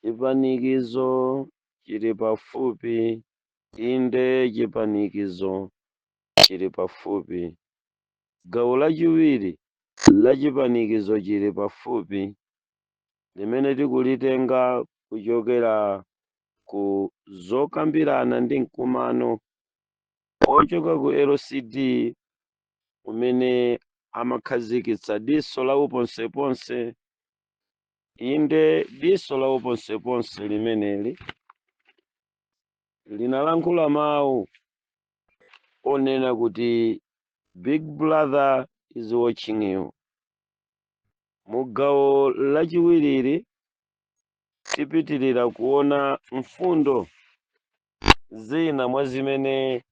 Chipanikizo chili pafupi. Inde chipanikizo chili pafupi. Gawo lachiwiri la chipanikizo chili pafupi limene tikulitenga kuchokera ku zokambirana ndi mkumano ochoka ku LCD umene amakhazikitsa diso la uponseponse. Inde diso la uponseponse limeneli linalankhula mawu onena kuti Big Brother is watching you. Mugawo lachiwiriri tipitirira kuona mfundo zina mwa zimene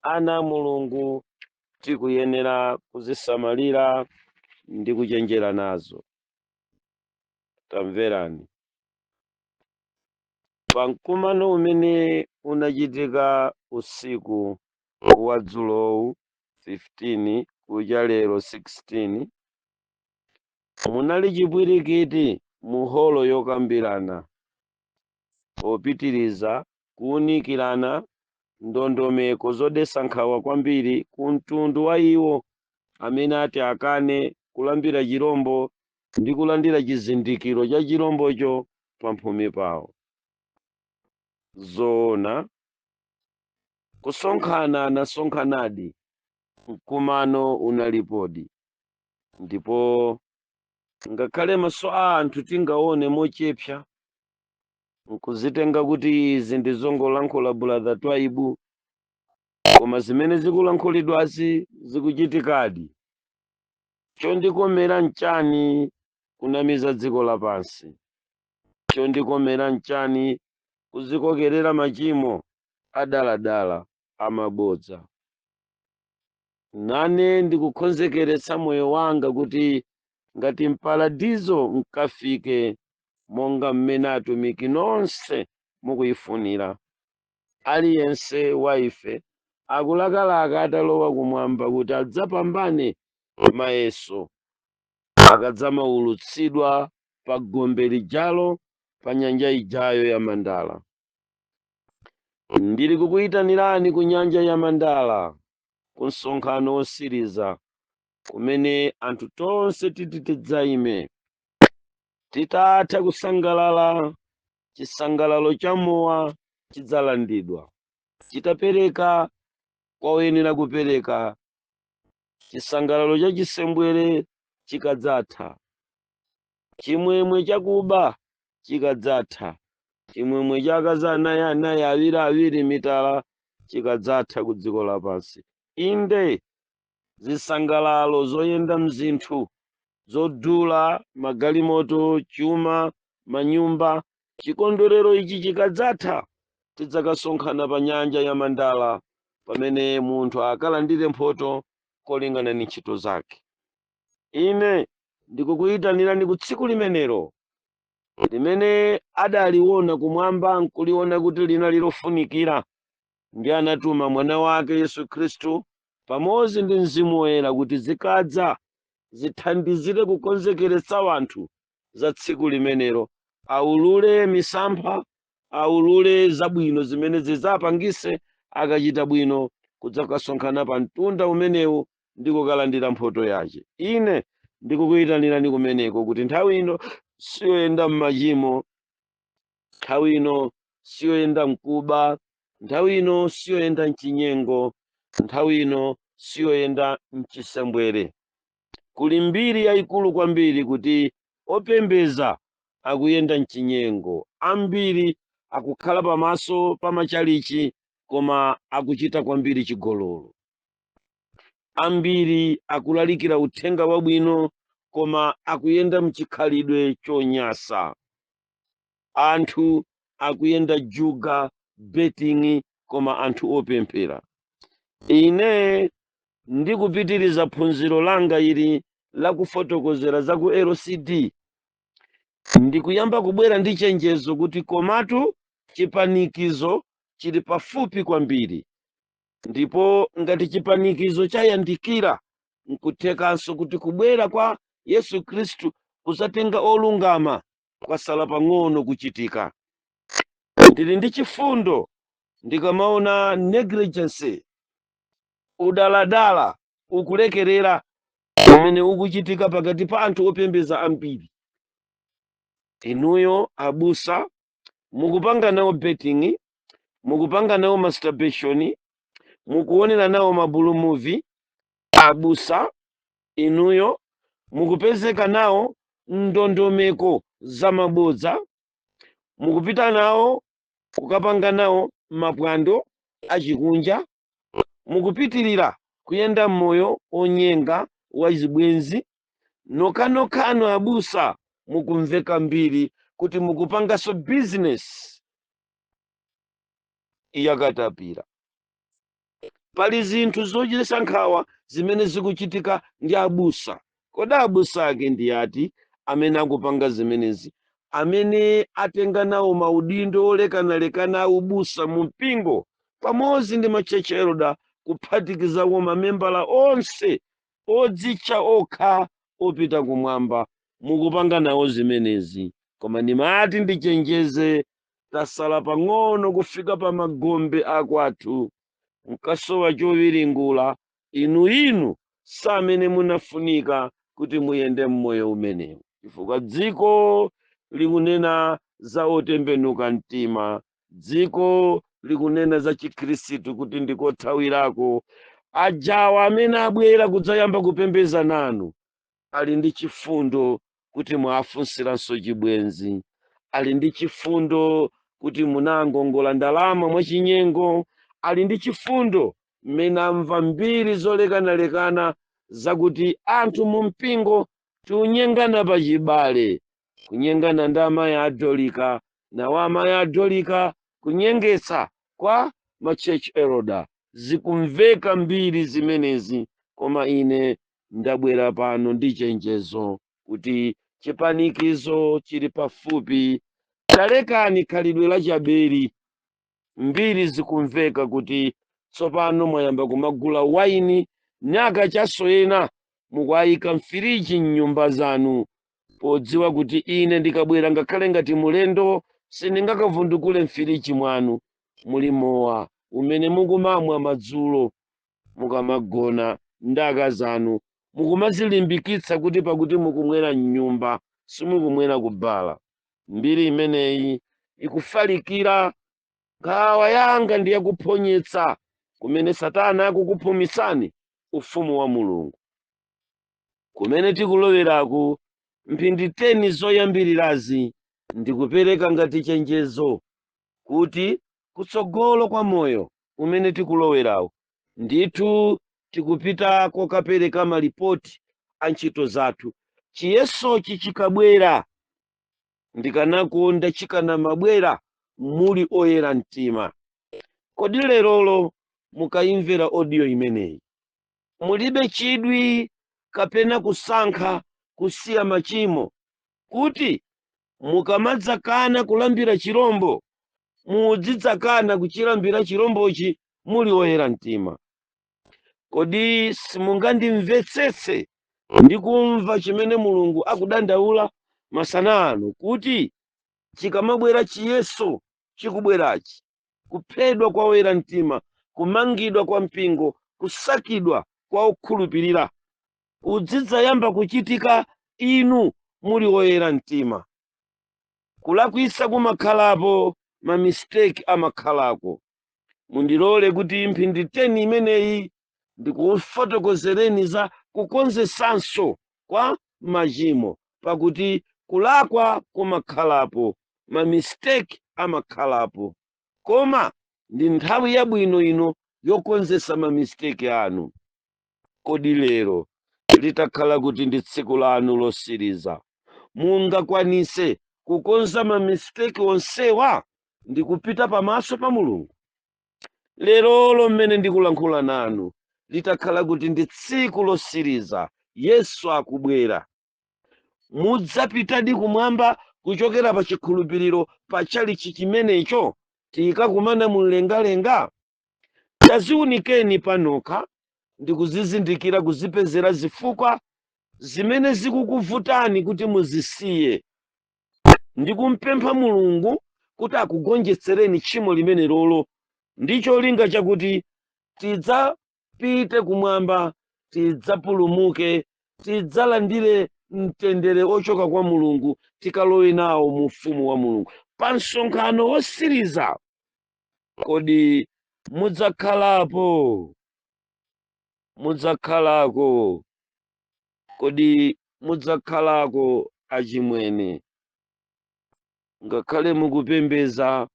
ana Mulungu tikuyenera kuzisamalira ndi kuchenjera nazo. Tamverani. Pamkumano umene unachitika usiku wa dzulowu 15 kuja lero 16 munali chipwirikiti mu holo yokambirana popitiriza kuunikirana ndondomeko zodetsa nkhawa kwambiri ku mtundu wa iwo amene ati akane kulambira chirombo ndi kulandira chizindikiro cha chirombocho pamphumi pawo. Zoona kusonkhana anasonkhanadi, mkumano unalipodi, ndipo ngakhale maso a anthu tingaone mochepsa nkuzitenga kuti izi ndi zongolankhula Brother Twaibu, koma zimene zikulankhulidwazi zikuchitikadi. Chondikomera nchani kunamiza dziko lapansi? Chondikomera nchani kuzikokerera machimo adaladala amabodza? Nane ndikukonzekeretsa moyo wanga kuti ngati mpaladizo nkafike monga mmene atumiki nonse mukuyifunira. Aliyense wa ife akulakalaka atalowa kumwamba kuti adzapambane mayeso akadzamaulutsidwa pa gombe lijalo pa nyanja ijayo ya Mandala. Ndili kukuyitanirani ku nyanja ya Mandala ku msonkhano wosiriza kumene anthu tonse tidzaime titatha kusangalala. Chisangalalo cha mowa chidzalandidwa, chitapereka kwa oyenera kupereka. Chisangalalo cha chisembwere chikadzatha, chimwemwe chakuba chikadzatha, chimwemwe cha akazi anayi awiri mitala chikadzatha ku dziko lapansi. Inde zisangalalo zoyenda mzinthu zodula magalimoto, chuma, manyumba, chikondwerero ichi chikadzatha, tidzakasonkhana pa nyanja ya Mandala pamene munthu akalandire mphoto kolingana ndi ntchito zake. Ine ndikukuyitanirani ku tsiku limenelo limene adaliona kumwamba nkuliona kuti linali lofunikira, ndi anatuma mwana wake Yesu Khristu pamodzi ndi Mzimu Woyera kuti zikadza zithandizire kukonzekeretsa wanthu za tsiku limenelo, aulule misampha, aulule zabwino zimene zidzapangise akachita bwino kudzakasonkhana pa mtunda umenewu ndi kukalandira mphoto yace. Ine ndikukuyitanirani kumeneko kuti nthawi ino siyoyenda m'machimo, nthawi ino siyoyenda mkuba, nthawi ino siyoyenda mchinyengo, nthawi ino siyoyenda mchisembwere. Kuli mbiri yayikulu kwambiri kuti opembeza akuyenda mchinyengo, ambiri akukhala pamaso pa machalichi koma akuchita kwambiri chigololo. Ambiri akulalikira uthenga wabwino koma akuyenda mchikhalidwe chonyasa. Anthu akuyenda juga betting koma anthu opemphera. Ine ndikupitiriza phunziro langa ili lakufotokozera za ku LCD, ndikuyamba kubwera ndi chenjezo kuti komatu chipanikizo chili pafupi kwambiri, ndipo ngati chipanikizo chayandikira nkuthekanso kuti kubwera kwa Yesu Khristu kuzatenga olungama kwasala pang'ono kuchitika. Ndili ndi chifundo ndikamaona negligence, udaladala ukulekerera umene ukuchitika pakati pa anthu opembeza ambiri. Inuyo abusa mukupanga nawo betting, mukupanga nawo masturbation, mukuonera nawo mabulu movie. Abusa inuyo mukupezeka nawo ndondomeko za mabodza, mukupita nawo kukapanga nawo mapwando achikunja, mukupitirira kuyenda moyo onyenga wa zibwenzi. Nokanokano abusa mukumveka mbiri kuti mukupangaso business yakatapira. Pali zinthu zochititsa nkhawa zimene zikuchitika ndi abusa. Kodi abusa ake ndi ati amene akupanga zimenezi, amene atenga nawo maudindo olekanalekana ubusa mu mpingo pamodzi ndi machechi eroda, kuphatikizawo mamembala onse odzitcha okha opita kumwamba. Mukupanga nawo zimenezi, koma ndimati ndichenjeze, tasala pang'ono kufika pa magombe akwathu. Mkasowa chowiringula, inu samene munafunika kuti muyende mmoyo umenewu, chifukwa dziko likunena za otembenuka mtima, dziko likunena za Chikhristu kuti ndikothawirako. Ajawa amene abwera kudzayamba kupembeza nanu ali ndi chifundo kuti mwafunsiranso chibwenzi, ali ndi chifundo kuti munangongola ndalama mwachinyengo, ali ndi chifundo mmene amva mbiri zolekanalekana zakuti anthu mu mpingo tiunyengana pachibale, kunyengana ndi amayi adolika, nawo amayi adolika kunyengetsa kwa machechi eroda. Zikumveka mbiri zimenezi, koma ine ndabwera pano ndi chenjezo kuti chipanikizo chili pafupi. Talekani khalidwe la chaberi. Mbiri zikumveka kuti tsopano mwayamba kumagula waini nyaka chasoyena mukwayika mfiriji mnyumba zanu, podziwa kuti ine ndikabwera ngakhale ngati mulendo sindingakavundukule mfiriji mwanu. Muli mowa umene mukumamwa madzulo mukamagona ndaka zanu, mukumazilimbikitsa kuti pakuti mukumwera mnyumba simukumwera kubala. Mbiri imeneyi ikufalikira. Nkhawa yanga ndi yakuphonyetsa kumene Satana akukuphumisani ufumu wa Mulungu. Kumene tikuloweraku mphindi 10 zoyambirirazi ndikupereka ngati chenjezo kuti kutsogolo kwa moyo umene tikulowerawo ndithu tikupita kokapereka malipoti a ntchito zathu. Chiyesochi chikabwera ndikanakonda chikanamabwera muli oyera mtima. Kodi lerolo mukayimvera audio imeneyi mulibe chidwi kapena kusankha kusiya machimo, kuti mukamadzakana kulambira chirombo mudzidzakana kuchilambira chirombochi muli oyera mtima? Kodi simungandimvetsetse ndi kumva chimene Mulungu akudandaula masana ano, kuti chikamabwera chiyeso chikubwerachi, kuphedwa kwa oyera mtima, kumangidwa kwa mpingo, kusakidwa kwa okhulupirira udzidzayamba kuchitika inu muli oyera mtima. Kulakwisa kumakhalapo, mamisteki amakhalako. Mundilole kuti mphindi 10 imeneyi ndikufotokozereni za kukonzesanso kwa machimo, pakuti kulakwa kumakhalapo, mamisteki amakhalapo, koma ndi nthawi yabwino ino yokonzesa mamisteki anu. Kodi lero litakhala kuti ndi tsiku lanu losiriza, mungakwanise kukonza mamisteki onsewa ndi kupita pamaso pa Mulungu? Lerolo mmene ndikulankhula nanu litakhala kuti ndi tsiku losiriza, Yesu akubwera, mudzapitadi kumwamba kuchokera pa chikhulupiriro pachalichi chimenecho tikakumana mumlengalenga? Taziunikeni panokha ndi kuzizindikira, kuzipezera zifukwa zimene zikukuvutani kuti muzisiye. ndikumpempha Mulungu kuti akugonjetsereni tchimo limene lolo, ndi cholinga chakuti tidzapite kumwamba, tidzapulumuke, tidzalandire mtendere ochoka kwa Mulungu, tikalowe nawo mu ufumu wa Mulungu. Pa msonkhano wosiriza kodi mudzakhalapo? Mudzakhalako? Kodi mudzakhalako achimwene? Ngakhale mukupembeza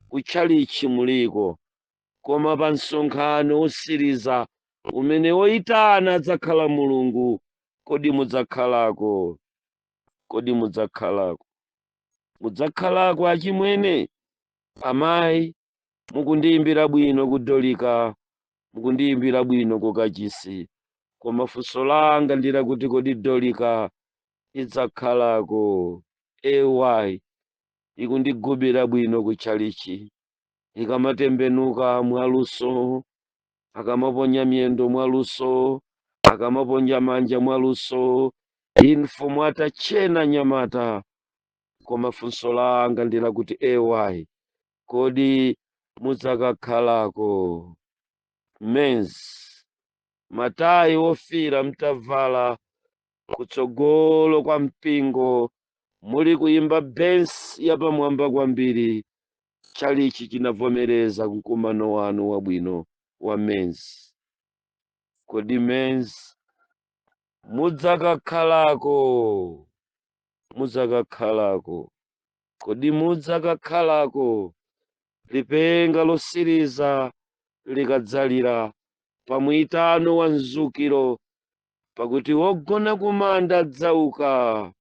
kutchalichi muliko, koma pa msonkhano wosiriza umene woyitana adzakhala Mulungu, kodi mudzakhalako? Kodi mudzakhalako? Mudzakhalako achimwene? Amayi, mukundiyimbira bwino kudolika, mukundiyimbira bwino kukachisi, koma funso langa ndira kuti kodi dolika idzakhalako? Ewayi, ikundigubira bwino kutchalichi, ikamatembenuka mwaluso, akamaponya miyendo mwaluso, akamaponya manja mwaluso, info mwatachena nyamata, koma funso langa ndira kuti ewayi, kodi mudzakakhalako? Menzi, matayi wofira mtavala kutsogolo kwa mpingo, muli kuyimba bensi yapamwamba kwambiri, tchalichi chinavomereza mkumano wanu wabwino wa menzi. Kodi menzi mudzakakhalako? Mudzakakhalako? Kodi mudzakakhalako? Lipenga losiriza likadzalira pamuyitano wa mzukiro, pakuti wogona kumanda adzauka,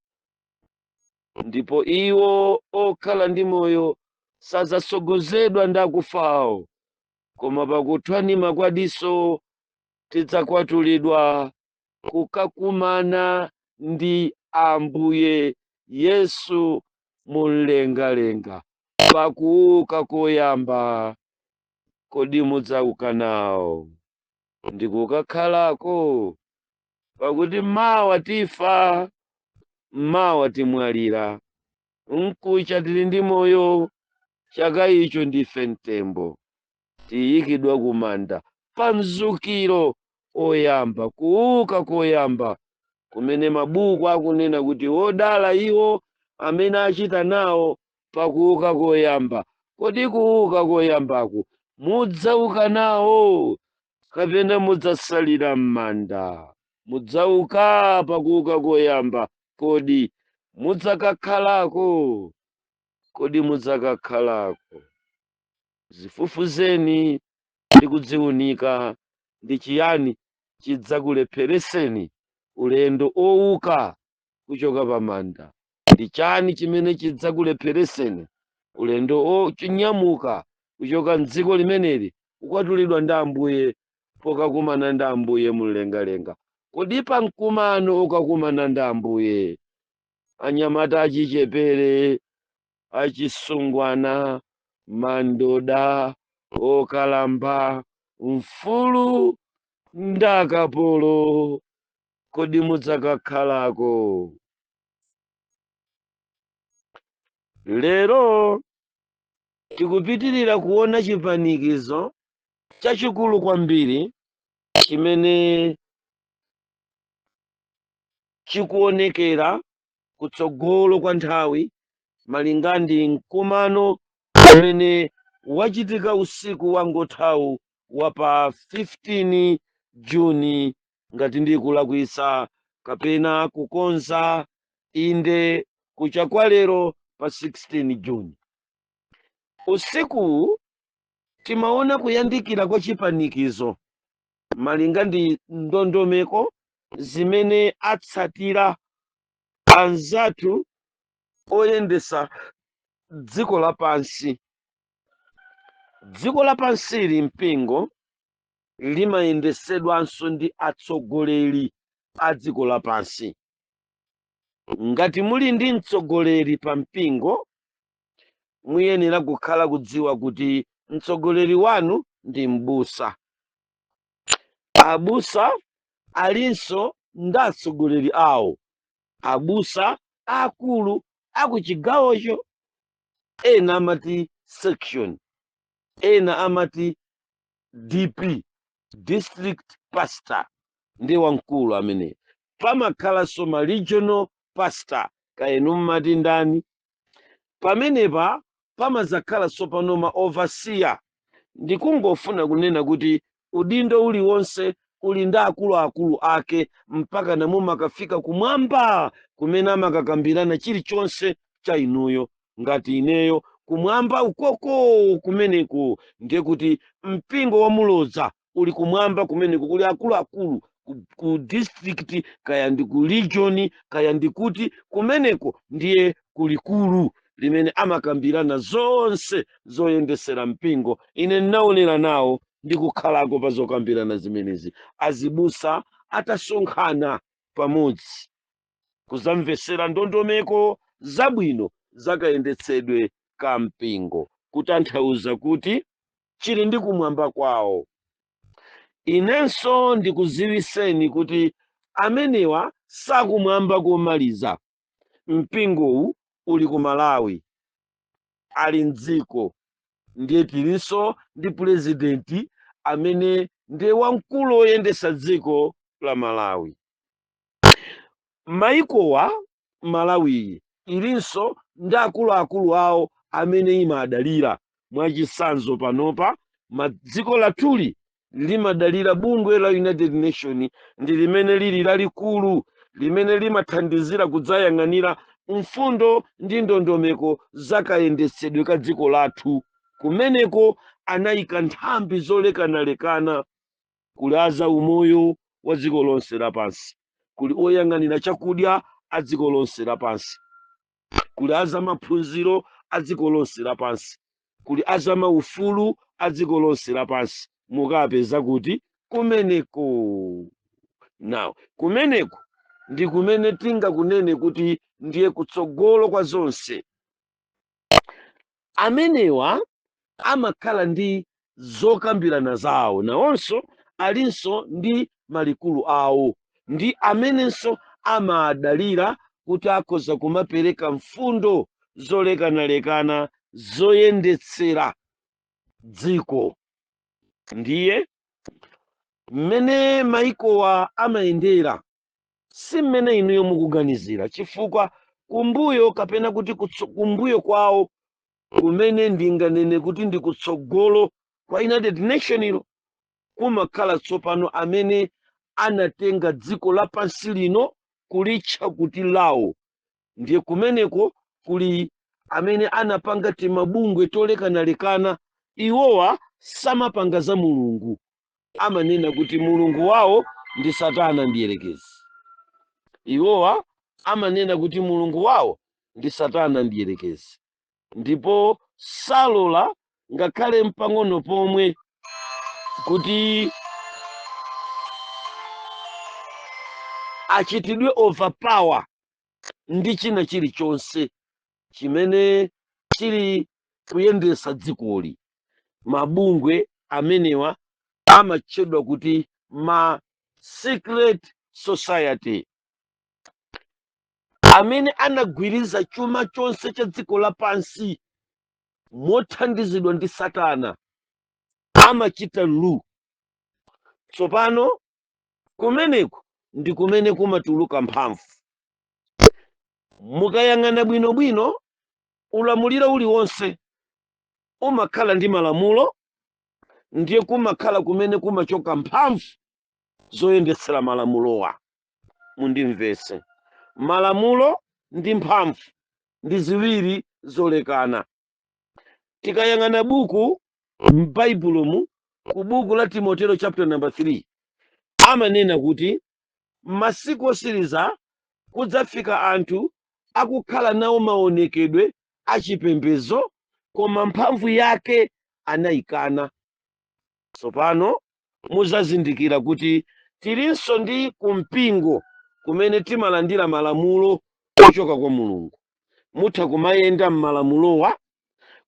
ndipo iwo okhala ndi moyo sadzasogozedwa ndi akufawo, koma pakuthwanima kwa diso tidzakwatulidwa kukakumana ndi Ambuye Yesu mumlengalenga pakuuka koyamba. Kodi mudzauka nawo? Ndikukakhalako? Pakuti mawa tifa, mawa timwalira, mkucha tili ndi moyo, chaka icho ndife mtembo, tiyikidwa kumanda pa mzukiro oyamba, kuuka koyamba, kumene mabuku akunena kuti wodala iwo amene achita nawo pakuuka koyamba. Kodi kuuka koyambaku mudzauka nawo, kapena mudzasalira m'manda? Mudzauka pakuuka koyamba, kodi mudzakakhalako? Kodi mudzakakhalako? Zifufuzeni ndi kudziwunika ndi chiyani chidzakulephereseni ulendo owuka kuchoka pamanda. Ndi chani chimene chidzakulephereseni ulendo chinyamuka kuchoka mdziko limeneli kukwatulidwa ndi Ambuye, pokakumana ndi Ambuye mumlengalenga. Kodi pa mkumano ukakumana ndi Ambuye, anyamata achichepere, achisungwana, mandoda, okalamba, mfulu ndi akapolo, kodi mudzakakhalako? Lero tikupitirira kuona chipanikizo chachikulu kwambiri chimene chikuonekera kutsogolo kwa nthawi, malinga ndi mkumano umene wachitika usiku wangothawu wa pa 15 Juni, ngati ndikulakwisa, kapena kukonza inde kucha kwa lero pa 16 Juni. Usiku timaona kuyandikira kwa chipanikizo malinga ndi ndondomeko zimene atsatira anzathu oyendesa dziko lapansi. Dziko lapansili mpingo limayendesedwanso ndi atsogoleri a dziko lapansi. Ngati muli ndi mtsogoleri pa mpingo, muyenera kukhala kudziwa kuti mtsogoleri wanu ndi m'busa. Abusa alinso ndi atsogoleri awo, abusa akulu akuchigawocho, ena amati section, ena amati DP, district pastor, ndi wamkulu amene. Pamakhalanso ma regional pastor, kaenu mmati ndani. Pamenepa pamazakhalanso pano ma overseer. Ndikungofuna kunena kuti udindo uliwonse uli ndi akuluakulu ake mpaka namumakafika kumwamba kumene amakakambirana chilichonse cha inuyo. Ngati ineyo kumwamba ukoko kumeneku ndiye kuti mpingo wa Mulodza uli kumwamba kumeneku kuli akuluakulu ku district kaya ndi ku region kaya ndikuti kumeneko ndiye kulikulu limene amakambirana zonse zoyendesera mpingo. Ine ndinaonera nawo ndikukhalako pa zokambirana zimenezi, azibusa atasonkhana pamodzi kuzamvesera ndondomeko zabwino zakayendetsedwe ka mpingo, kutanthauza kuti chili ndi kumwamba kwawo. Inenso ndikuziwiseni kuti amenewa sakumwamba komaliza. Mpingowu uli ku Malawi, ali mdziko, ndiye tilinso ndi purezidenti amene ndiye wamkulu oyendesa dziko la Malawi. Maikowa Malawi ilinso ndi akuluakulu awo amene imadalira. Mwachisanzo panopa dziko lathuli limadalira bungwe la United Nations, ndi limene lili lalikulu limene limathandizira kudzayang'anira mfundo ndi ndondomeko zakayendetsedwe ka dziko lathu. Kumeneko anayika nthambi zolekanalekana, kuli aza umoyo wa dziko lonse lapansi, kuli oyang'anira chakudya a dziko lonse lapansi, kuli aza maphunziro a dziko lonse lapansi, kuli aza maufulu a dziko lonse lapansi. Mukapeza kuti kumeneko nawo kumeneko ndi kumene tingakunene kuti ndiye kutsogolo kwa zonse. Amenewa amakhala ndi zokambirana zawo, nawonso alinso ndi malikulu awo, ndi amenenso amadalira kuti akhoza kumapereka mfundo zolekanalekana zoyendetsera dziko. Ndiye mmene maikowa amayendera si mmene inuyo mukuganizira, chifukwa kumbuyo kapena kuti kumbuyo kwawo kumene ndinganene kuti ndi kutsogolo kwa United Nations kumakhala tsopano amene anatenga dziko lapansi lino kulitcha kuti lawo. Ndiye kumeneko kuli amene anapanga timabungwe tolekanalekana. Iwowa samapanga za mulungu, amanena kuti mulungu wawo ndi Satana ndiyelekezi. Iwowa amanena kuti mulungu wawo ndi Satana ndiyelekezi, ndipo salola ngakhale mpang'ono pomwe kuti achitidwe overpower ndi china chilichonse chimene chili kuyendesa dzikoli. Mabungwe amenewa amatchedwa kuti ma secret society, amene anagwiriza chuma chonse cha dziko lapansi mothandizidwa ndi Satana, amachita lu. Tsopano kumeneko ndi kumene kumatuluka mphamvu. Mukayang'ana bwinobwino ulamuliro uliwonse umakhala ndi malamulo, ndiye kumakhala kumene kumachoka mphamvu zoyendetsera malamulowa. Mundimvese, malamulo ndi mphamvu ndi ziwiri zolekana. Tikayang'ana buku m'Baibulomu ku buku la Timoteo chapter number 3 amanena kuti masiku osiriza kudzafika anthu akukhala nawo maonekedwe achipembedzo, koma mphamvu yake anayikana. Tsopano muzazindikira kuti tilinso ndi kumpingo kumene timalandira malamulo kuchoka kwa Mulungu. Mutha kumayenda m'malamulowa,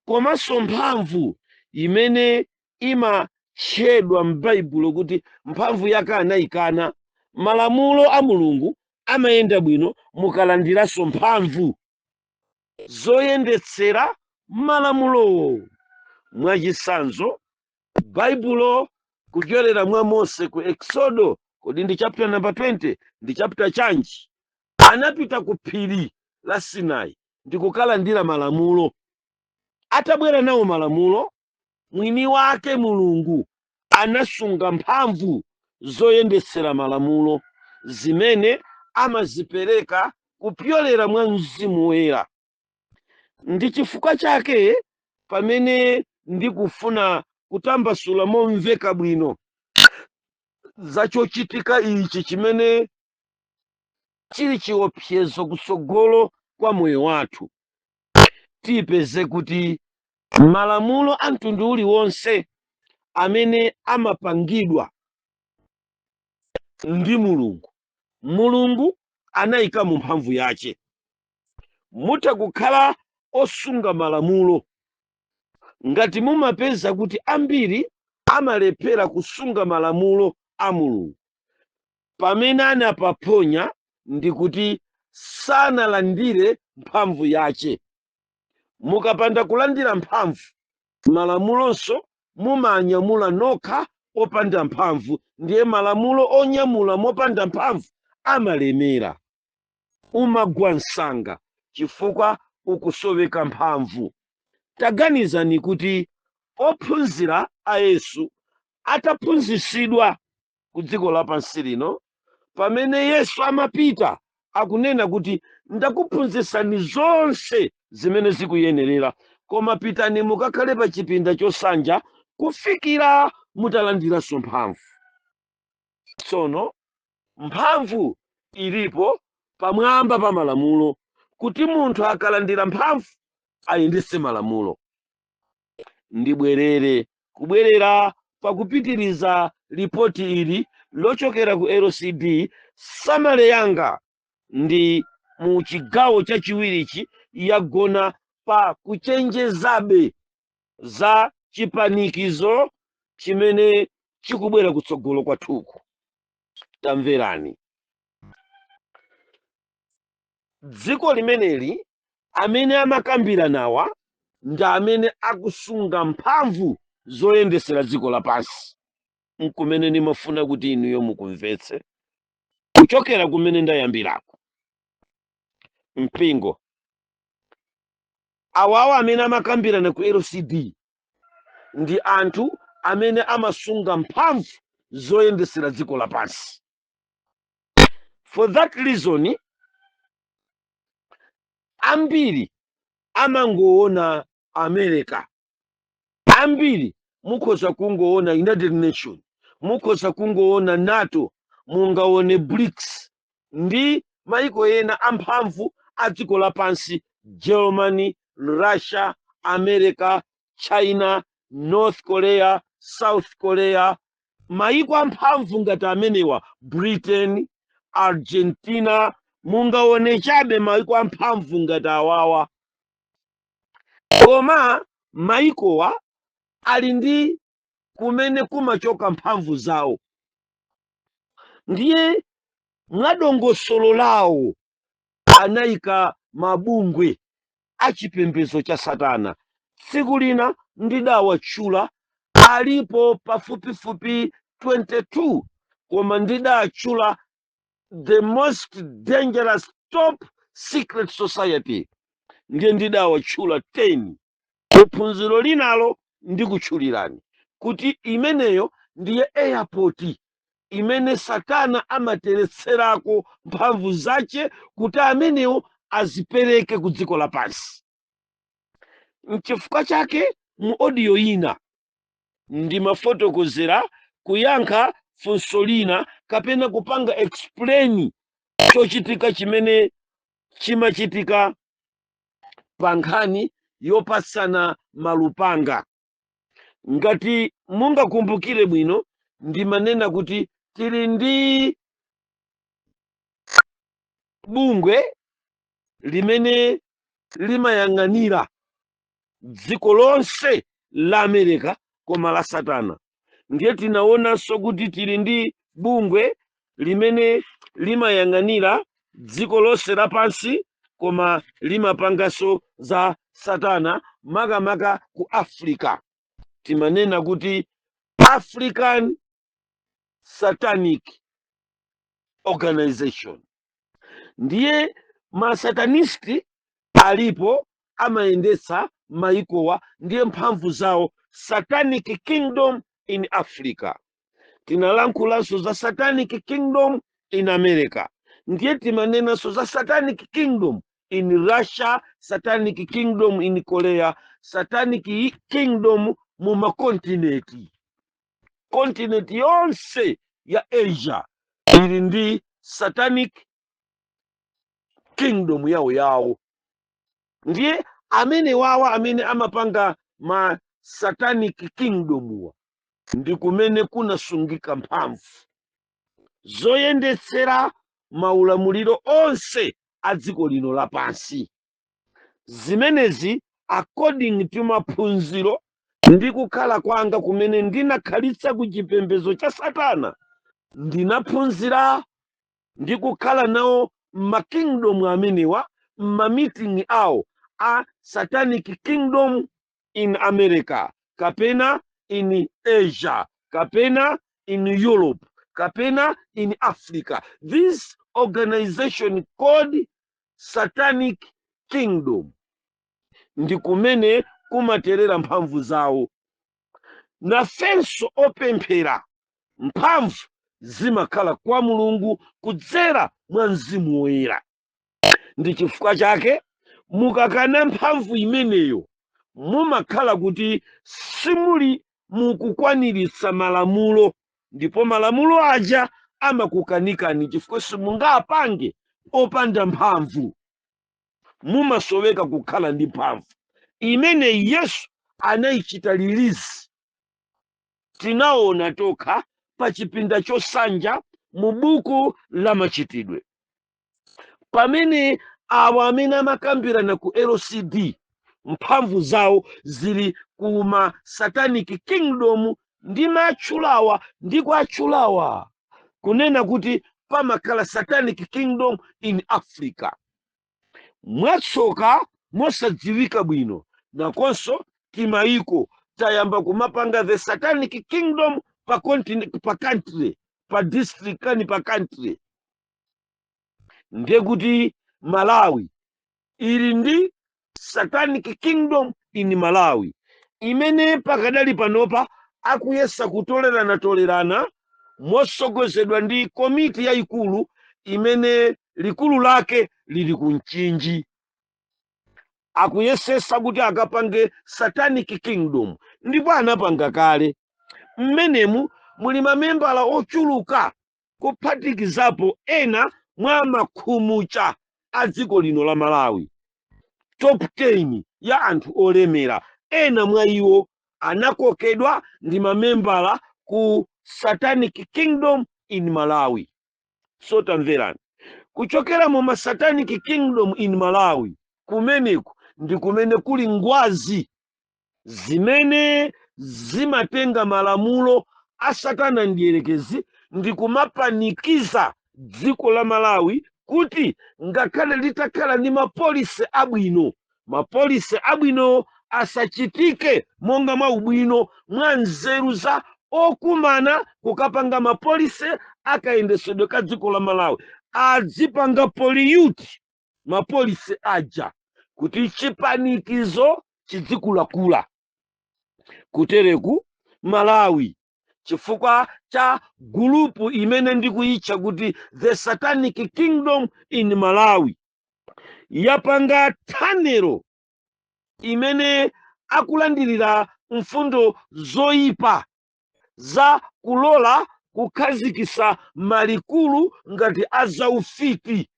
komanso mphamvu imene imatchedwa m'Baibulo kuti mphamvu yake anayikana. Malamulo a Mulungu amayenda bwino mukalandiranso mphamvu. zoyendetsera malamulowo. Mwachisanzo, Baibulo kuchokera mwa Mose ku Exodo, kodi ndi chapter number 20, ndi chapter chanji, anapita ku phiri la Sinai ndi kukalandira malamulo. Atabwera nawo malamulo, mwini wake Mulungu anasunga mphamvu zoyendetsera malamulo zimene amazipereka kupyolera mwa Mzimu Woyera. Ndi chifukwa chake pamene ndikufuna kutambasula momveka bwino za chochitika ichi chimene chili chiopsezo kutsogolo kwa moyo wathu, tipeze kuti malamulo a mtundu uliwonse amene amapangidwa ndi Mulungu anayika mu mphamvu yace. Mutha kukhala osunga malamulo, ngati mumapeza kuti ambiri amalephera kusunga malamulo a Mulungu, pamene anapaponya ndi kuti sanalandire mphamvu yace. Mukapanda kulandira mphamvu, malamulonso mumanyamula nokha opanda mphamvu, ndiye malamulo onyamula mopanda mphamvu amalemera, umagwa msanga chifukwa ukusoweka mphamvu. Taganizani kuti ophunzira a Yesu ataphunzitsidwa ku dziko lapansi lino, pamene Yesu amapita akunena kuti ndakuphunzitsani zonse zimene zikuyenerera, koma pitani mukakhale pa chipinda chosanja kufikira mutalandiranso mphamvu. Tsono mphamvu ilipo pamwamba pa malamulo, kuti munthu akalandira mphamvu ayendetse malamulo. Kubwerera pakupitiriza ripoti ili lochokera ku LCD, samale yanga ndi mu chigawo chachiwirichi yagona pa kuchenjezabe za chipanikizo chimene chikubwera kutsogolo kwathuku. Tamverani, dziko limeneli amene amakambira nawa ndi amene akusunga mphamvu zoyendesera dziko lapansi. Nkumene nimafuna kuti inuyo mukumvetse kuchokera kumene ndayambirako. Mpingo awawa amene amakambirana ku LCD ndi anthu amene amasunga mphamvu zoyendesera dziko lapansi. For that reason, ambiri amangoona America, ambiri mukhoza kungoona United Nations, mukhoza kungoona NATO, mungaone BRICS ndi maiko ena amphamvu a dziko lapansi: Germany, Russia, America, China, North Korea, South Korea. Maiko amphamvu ngati amenewa, Britain, Argentina, mungaone chabe maiko amphamvu ngati awawa. Koma maikowa ali ndi kumene kumachoka mphamvu zawo, ndiye mwadongosolo lawo anayika mabungwe achipembedzo cha Satana. Tsiku lina ndidawatchula, alipo pafupifupi 22, koma ndidawatchula the most dangerous top secret society, ndiye ndidawatchula 10. Phunziro linalo ndikutchulirani kuti imeneyo ndiye airport imene Satana amateretserako mphamvu zace kuti amenewo azipereke ku dziko lapansi. N'chifukwa chake mu audio ina ndimafotokozera kuyankha funso lina kapena kupanga explain chochitika chimene chimachitika pa nkhani yopatsana malupanga. Ngati mungakumbukire bwino, ndimanena kuti tili ndi bungwe limene limayang'anira dziko lonse la America koma la Satana. Ndiye tinaonanso kuti tili ndi bungwe limene limayang'anira dziko lonse lapansi koma limapangaso za satana makamaka ku Africa. Timanena kuti African Satanic Organization. Ndiye masatanisti alipo amayendetsa maikowa, ndiye mphamvu zawo Satanic Kingdom in Africa. Tinalankhulaso za Satanic Kingdom in America, ndiye timanenaso za Satanic Kingdom in Russia, Satanic Kingdom in Korea, Satanic Kingdom mu makontinenti. Kontinenti yonse ya Asia ili ndi Satanic Kingdom yawo. Ndiye amene wawa amene amapanga ma Satanic Kingdom ndi kumene kunasungika mphamvu zoyendetsera maulamuliro onse a dziko lino lapansi. Zimenezi according to maphunziro ndi kukhala kwanga kumene ndinakhalitsa ku chipembedzo cha Satana, ndinaphunzira ndi kukhala nawo makingdom amenewa m'mamiting awo a Satanic Kingdom in America, kapena in Asia, kapena in Europe, kapena in Africa. This organization called Satanic Kingdom ndi kumene kumaterera mphamvu zawo. Nafenso opemphera mphamvu zimakhala kwa Mulungu kudzera mwa Mzimu Woyera. Ndi chifukwa chake mukakana mphamvu imeneyo mumakhala kuti simuli mukukwaniritsa malamulo, ndipo malamulo aja amakukanikani chifukwa simungapange opanda mphamvu. Mumasoweka kukhala ndi mphamvu imene Yesu anayichita lilizi. Tinaona tokha pa chipinda chosanja mu buku la Machitidwe, pamene awo amene amakambirana ku LCD mphamvu zawo zili kuma Satanic Kingdom ndi matchulawa ndi kwatchulawa kunena kuti pamakhala Satanic Kingdom in Africa. Mwatsoka mosadziwika bwino nakonso timayiko tayamba kumapanga the Satanic Kingdom pa continent, pa country, pa district kani pa country. Ndiye kuti Malawi ili ndi Satanic Kingdom in Malawi, imene pakadali panopa akuyesa kutolerana mosogozedwa ndi komiti yayikulu imene likulu lake lili ku Mchinji. Akuyesesa kuti akapange Satanic Kingdom, ndipo anapanga kale. Mmenemu muli mamembala ochuluka kuphatikizapo ena mwa makhumucha a dziko lino la Malawi. Top 10 ya anthu olemera, ena mwa iwo anakokedwa ndi mamembala ku Satanic Kingdom in Malawi. So tamverani, kuchokera mu Satanic Kingdom in Malawi kumeneku ndi kumene kuli ngwazi zimene zimatenga malamulo a Satana ndiyelekezi ndi kumapanikiza dziko la Malawi kuti ngakhale litakhala ndi mapolisi abwino, mapolisi abwino asachitike monga mwa ubwino mwa nzeru za okumana kukapanga mapolisi akayendesedwe ka dziko la Malawi. Adzipanga poliyuti mapolisi aja kuti chipanikizo chidzikulakula. Kutereku Malawi chifukwa cha gulupu imene ndikuyitcha kuti the Satanic Kingdom in Malawi yapanga thanero imene akulandirira mfundo zoyipa za kulola kukhazikisa malikulu ngati azaufiti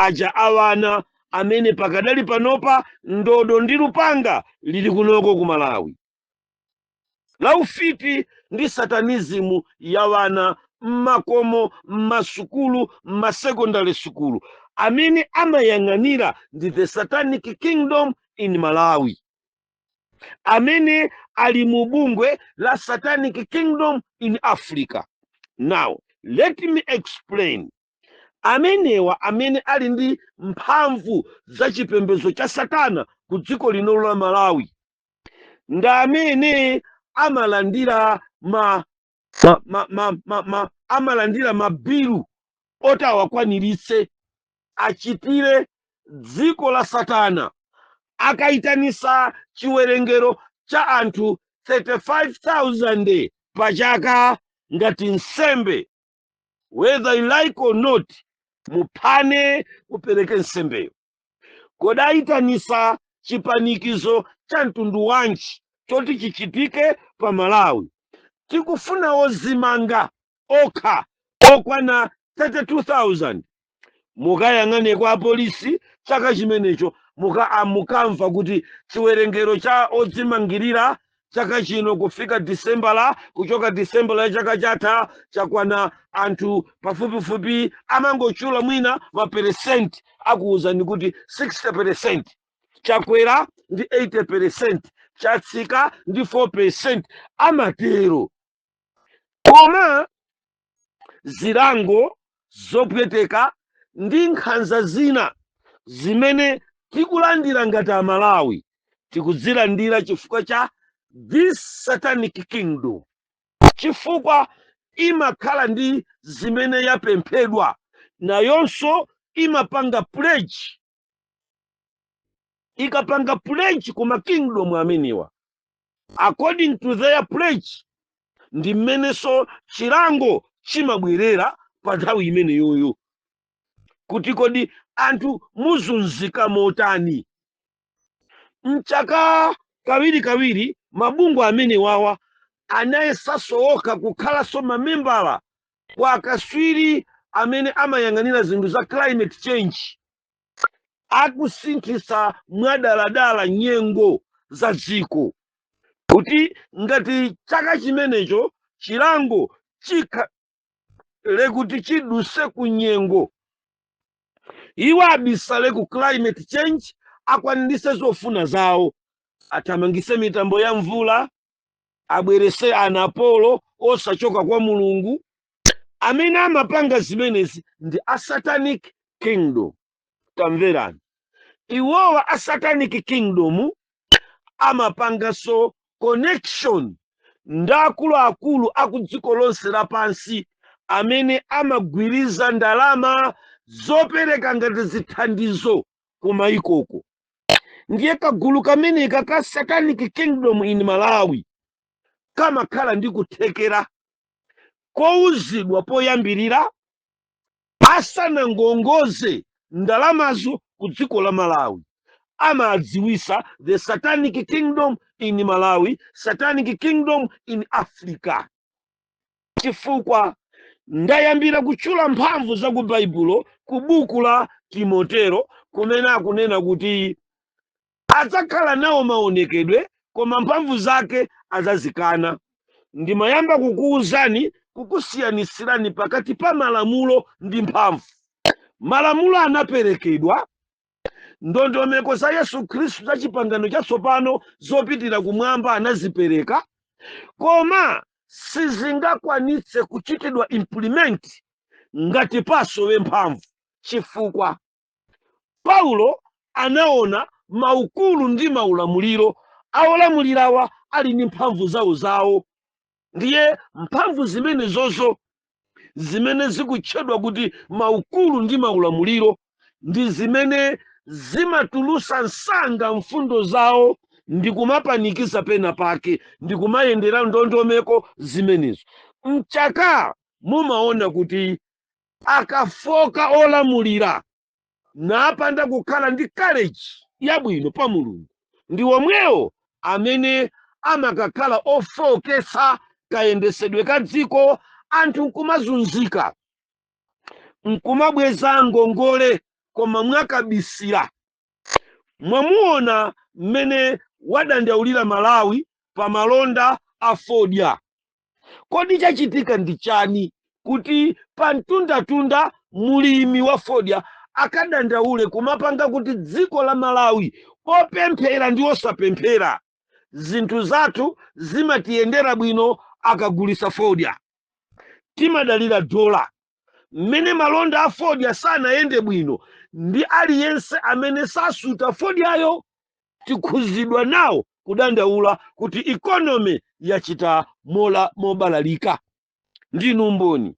aja awana amene pakadali panopa ndodo ndi lupanga lili kunoko ku Malawi. Laufiti ndi satanizimu ya wana mmakomo, mmasukulu, mmasekondary sukulu, amene amayang'anira ndi the Satanic Kingdom in Malawi, amene ali mu bungwe la Satanic Kingdom in Africa. Now let me explain. amenewa amene ali ndi mphamvu za chipembedzo cha Satana ku dziko lino la Malawi ndi amene amalandira amalandira mabilu oti awakwaniritse achitire dziko la Satana, akaitanisa chiwerengero cha anthu 35,000 pa chaka ngati nsembe. Whether you like or not, muphane mupereke nsembeyo. Kodi aitanisa chipanikizo cha mtundu wanji choti chichitike pa Malawi? Tikufuna ozimanga okha okwana 32,000. Mukayang'ane kwa polisi chaka chimenecho mukamva kuti chiwerengero cha odzimangirira chaka chino kufika kuchoka Disembala ya chaka chatha chakwana anthu pafupifupi amangochula mwina maperesenti akuwuzani kuti 60% chakwera ndi 80%, chatsika ndi 4%, amatero. Koma zilango zopweteka ndi nkhanza zina zimene tikulandira ngati Amalawi tikuzilandira chifukwa cha this satanic kingdom, chifukwa imakhala ndi zimene yapemphedwa nayonso imapanga pledge. Ikapanga pledge kuma kingdom amenewa, according to their pledge, ndi mmenenso chilango chimabwerera pa nthawi imene yoyo. Kuti kodi anthu muzunzika motani? Mchaka kawiri mabungwe amene wawa anayesasoka kukhalanso mamembala kwa akaswiri amene amayang'anira zinthu za climate change, akusinthisa mwadaladala nyengo za dziko, kuti ngati chaka chimenecho chilango chikhale kuti chiduse ku nyengo, iwo abisale ku climate change, akwanirise zofuna zawo, athamangise mitambo ya mvula, abwerese ana Apolo osachoka kwa Mulungu. Amene amapanga zimenezi ndi a satanic kingdom. Tamverani, iwowa a satanic kingdom amapangaso connection ndi akuluakulu aku dziko lonse lapansi amene amagwiriza ndalama zopereka ngati zithandizo kumayikoko. Ndiye kagulu kameneka ka satanic kingdom in Malawi kamakhala ndi kuthekera kowuzidwa poyambirira asanangongoze ndalamazo ku dziko la Malawi. Amadziwisa the satanic kingdom in Malawi, satanic kingdom in Africa. Chifukwa ndayambira kuchula mphamvu za ku Baibulo ku buku la Timotero kumene akunena kuti adzakhala nawo maonekedwe koma mphamvu zake adzazikana. Ndimayamba kukuwuzani kukusiyanisirani pakati pa malamulo ndi mphamvu. Malamulo anaperekedwa, ndondomeko za Yesu Khristu za chipangano chatsopano zopitira kumwamba anazipereka, koma sizingakwanitse kuchitidwa implement ngati pasowe mphamvu. Chifukwa Paulo anaona maukulu ndi maulamuliro awolamulirawa ali ndi mphamvu zawo. Ndiye mphamvu zimenezozo zimene zikutchedwa kuti maukulu ndi maulamuliro ndi zimene zimatulusa nsanga mfundo zawo ndi kumapanikiza pena pake, ndi kumayendera ndondomeko zimenezo. Mchaka mumaona kuti akafoka olamulira napanda kukhala ndi courage yabwino pa Mulungu, ndi omwewo amene amakakhala ofokesa kayendesedwe ka dziko, anthu nkumazunzika, nkumabweza ngongole koma mwakabisira. Mwamuona mmene wadandaulira Malawi pa malonda a fodya. Kodi chachitika ndi chani kuti pa mtundatunda mulimi wa fodya akadandaule kumapanga kuti dziko la Malawi opemphera ndi osapemphera zinthu zathu zimatiyendera bwino akagulisa fodya? Timadalira dola, mmene malonda a fodya sanayende bwino ndi aliyense amene sasuta fodyayo tikhuzidwa nawo kudandaula kuti ikonomi yachita mobalalika. Ndinu mboni,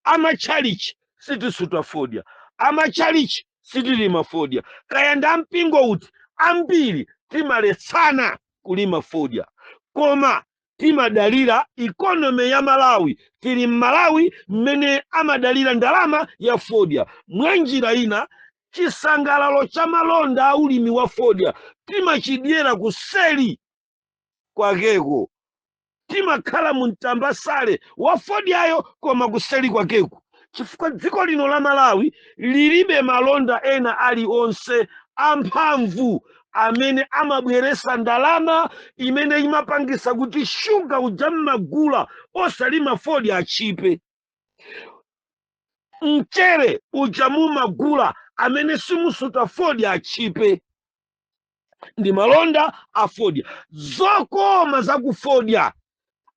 amachalichi sitisuta fodya, amachalichi sitilima fodya, kaya nda mpingo uti ambiri timaletsana kulima fodya, koma timadalira ikonomi ya Malawi. Tili Malawi mmene amadalira ndalama ya fodya. Mwanjira ina chisangalalo cha malonda a ulimi wa fodya timachidyera kuseli kwakeko, timakhala mu mtambasale wa fodyayo koma kuseli kwakeko, chifukwa dziko lino la Malawi lilibe malonda ena aliwonse amphamvu amene amabweresa ndalama imene imapangisa kuti shuga uja mmagula osalima fodya achipe, mchere uja mumagula amene simusuta fodya achipe. Ndi malonda a fodya. Zokoma za ku fodya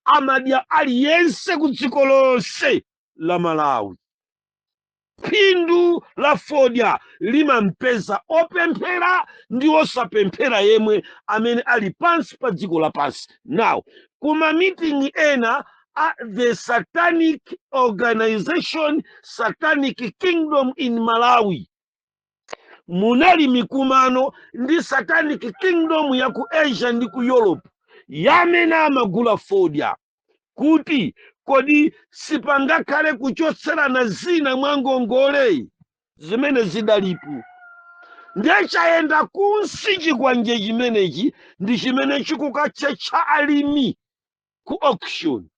amadya aliyense ku dziko lonse la Malawi. Phindu la fodya limampeza opemphera ndi osapemphera yemwe amene ali pansi pa dziko lapansi. Now, kuma meeting ena a the Satanic Organization, Satanic Kingdom in Malawi, munali mikumano ndi Satanic Kingdom ya ku Asia ndi ku Europe yamene amagula fodya kuti kodi sipangakhale kuchotserana zina mwangongole zimene zidalipo. Ndiye chayenda kunsi chikwanje chimenechi ndi chimene chikukachecha alimi ku auction.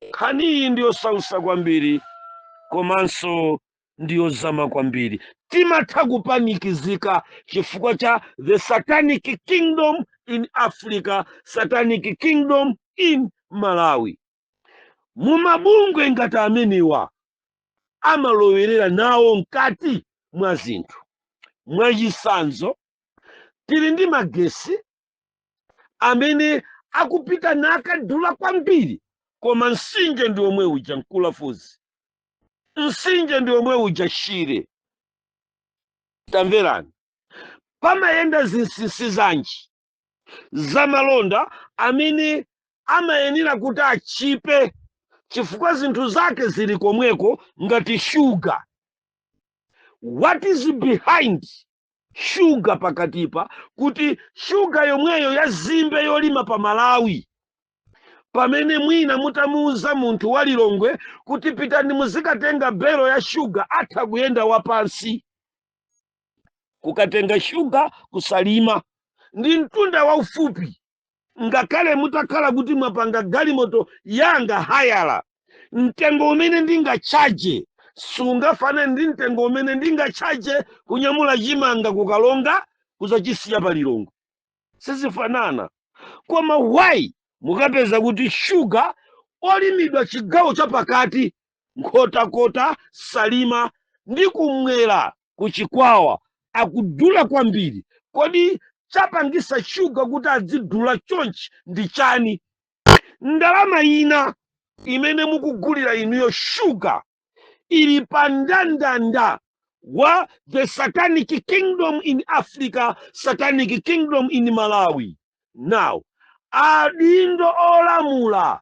Nkhani iyi ndiyosausa kwambiri komanso ndiyozama kwambiri. Timatha kupanikizika chifukwa cha the Satanic Kingdom in Africa, Satanic Kingdom in Malawi. Mumabungwe ngati amenewa amalowerera nawo mkati mwa zinthu. Mwachisanzo tili ndi magesi amene akupita nakadula kwambiri, koma msinje ndi omwe uja Nkulafuzi, msinje ndi omwe uja Shire. Tamverani, pamayenda zinsinsi zanji za malonda amene amayenera kuti achipe chifukwa zinthu zake zili komweko ngati shuga. What is behind sugar pakatipa kuti shuga yomweyo ya zimbe yolima pa Malawi, pamene mwina mutamuuza munthu wa Lilongwe kuti pitani muzikatenga belo ya shuga atha kuyenda wapansi kukatenga shuga kusalima. Ndi mtunda waufupi, ngakhale mutakhala kuti mwapanga galimoto yanga hayala, mtengo umene ndingachaje sungafane ndi mtengo umene ndingachaje kunyamula chimanga kukalonga kuzachisiya pa Lilongwe, sizifanana. Koma why mukapeza kuti shuga olimidwa chigawo chapakati Nkhotakota, Salima ndi kumwera kuchikwawa akudula kwambiri? Kodi chapangisa shuga kuti adzidula chonchi ndi chani? Ndalama ina imene mukugulira inuyo shuga ili pa ndandanda wa the Satanic Kingdom in Africa, Satanic Kingdom in Malawi. Now, adindo olamula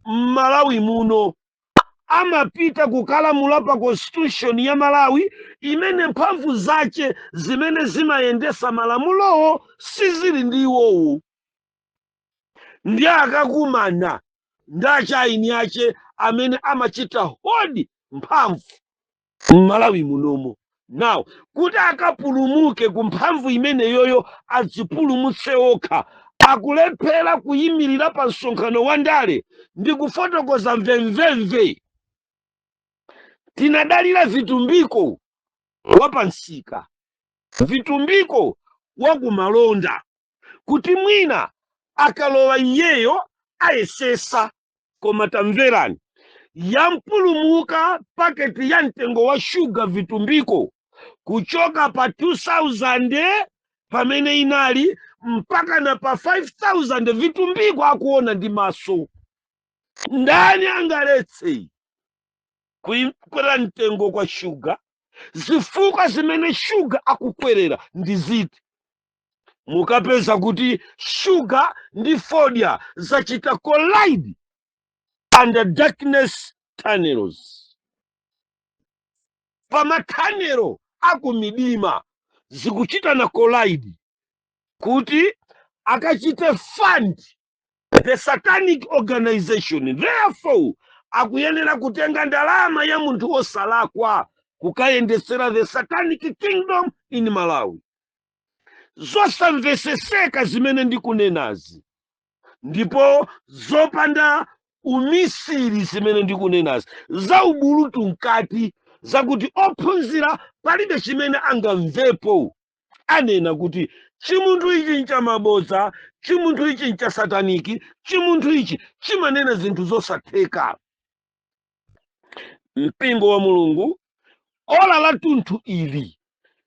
Malawi muno amapita kukalamula pa constitution ya Malawi imene mphamvu zache zimene zimayendesa malamulowo sizili ndi iwowo. Ndi akakumana ndachaini yache amene amachita hodi mphamvu Malawi munomo. Now, kuti akapulumuke ku mphamvu imene yoyo adzipulumutse okha, akulephera kuyimirira pa msonkhano wa ndale ndi kufotokoza mvemvemve. Tinadalira Vitumbiko wa pansika, Vitumbiko wa kumalonda, kuti mwina akalowa iyeyo ayesesa. Koma tamverani, yampulumuka paketi ya mtengo wa shuga Vitumbiko kuchoka pa 2000 pamene inali mpaka na pa 5000 Vitumbiko akuona ndi maso. Ndani angaletse? kuikwera mtengo kwa shuga, zifukwa zimene shuga akukwerera ndi ziti. Mukapeza kuti shuga ndi fodya zachita collide under darkness tunnels, pamathanero akumidima zikuchitana collide kuti akachite fund the satanic organization. Therefore akuyenera kutenga ndalama ya munthu wosalakwa kukayendesera the satanic kingdom in Malawi. Zosamveseseka zimene ndikunenazi, ndipo zopanda umisiri zimene ndikunenazi, za ubulutu mkati, zakuti ophunzira palibe chimene angamvepo. Anena kuti chimunthu ichi nchamabodza, chimunthu ichi ncha sataniki, chimunthu ichi chimanena zinthu zosatheka. Mpingo wa Mulungu, ola la tunthu ili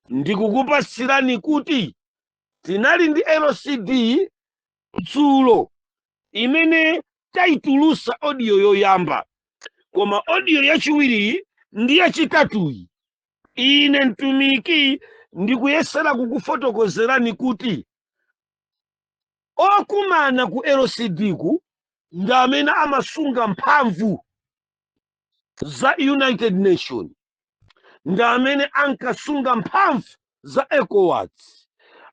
ndikukupasirani kuti tinali ndi LCD dzulo imene taitulusa audio yoyamba, koma audio yachiwiri ndi yachitatuyi ine mtumiki ndikuyesera kukufotokozerani kuti okumana ku LCD ku ndi amene amasunga mphamvu za United Nations, ndi amene ankasunga mphamvu za ECOWAS,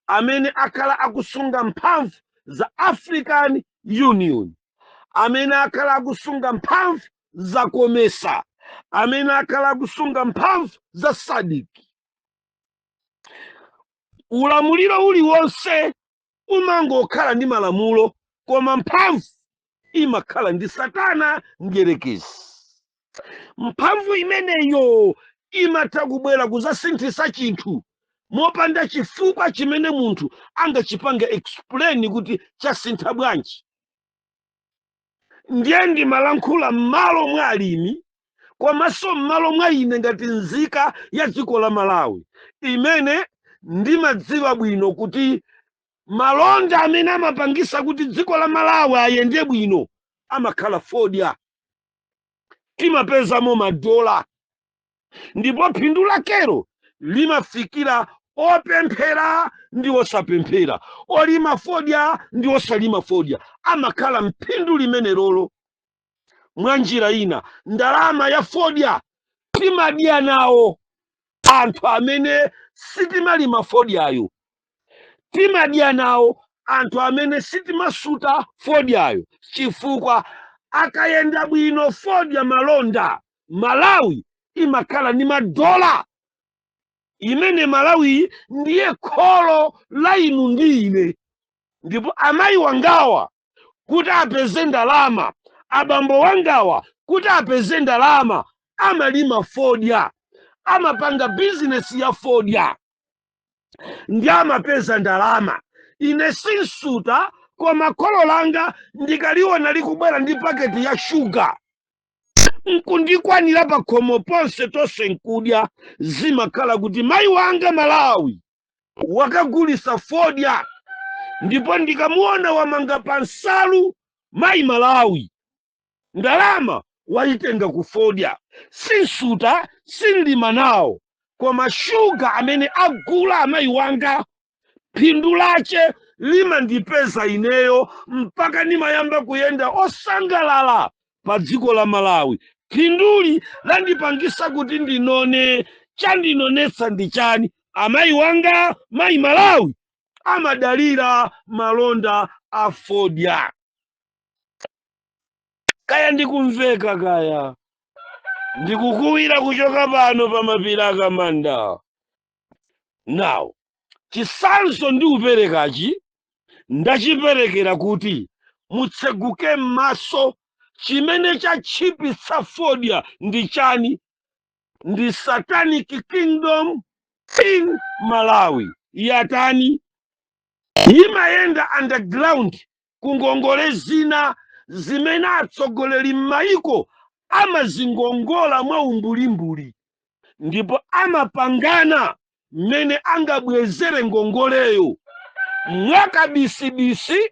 amene akhala akusunga mphamvu za African Union, amene akhala akusunga mphamvu za COMESA, amene akhala akusunga mphamvu za SADC. Ulamuliro uliwonse umangokhala ndi malamulo, koma mphamvu imakhala ndi Satana mdierekezi. Mphamvu imeneyo imatha kubwera kuzasinthisa chinthu mopanda chifukwa chimene munthu angachipanga explain kuti chasintha bwanji. Ndiye ndimalankhula m'malo mwa alimi, komanso m'malo mwa ine ngati nzika ya dziko la Malawi, imene ndimadziwa bwino kuti malonda amene amapangisa kuti dziko la Malawi ayende bwino amakhala fodya. Timapezamo madola, ndipo phindu lakero limafikira opemphera ndi osapemphera, olima fodya ndi osalima fodya, amakhala mphindu limene lolo. Mwa njira ina, ndalama ya fodya timadya nawo anthu amene sitimalima fodyayo, timadya nawo anthu amene sitimasuta fodyayo, chifukwa akayenda bwino fodya malonda, Malawi imakhala ni madola, imene Malawi ndiye kholo la inu ndi ine. Ndipo amayi wangawa kuti apeze ndalama, abambo wangawa kuti apeze ndalama, amalima fodya, amapanga bizinesi ya fodya, ndi amapeza ndalama. Ine sinsuta, koma kholo langa ndikaliona likubwera ndi paketi ya shuga, nkundikwanira pa khomo ponse tonse nkudya, zimakhala kuti mayi wanga Malawi wakagulisa fodya, ndipo ndikamuona wamanga pa nsalu mayi Malawi, ndalama waitenga ku fodya. Sinsuta, sinlima nawo, koma shuga amene agula amayi wanga, phindu lache limandipeza ineyo mpaka nimayamba kuyenda osangalala pa dziko la Malawi. Phinduli landipangisa kuti ndinone, chandinonetsa ndi chani? Amayi wanga mayi Malawi amadalira malonda a fodya. Kaya ndikumveka, kaya ndikukuwira kuchoka pano pa mapiri akamanda. Now, chisanzo ndi uperekachi ndachiperekera kuti mutseguke m'maso. Chimene chachipitsa fodya ndi chani? Ndi satanic kingdom in Malawi. Yatani imayenda underground kungongole zina zimene atsogoleri m'mayiko amazingongola mwa umbulimbuli, ndipo amapangana mmene angabwezere ngongoleyo mwakabisibisi.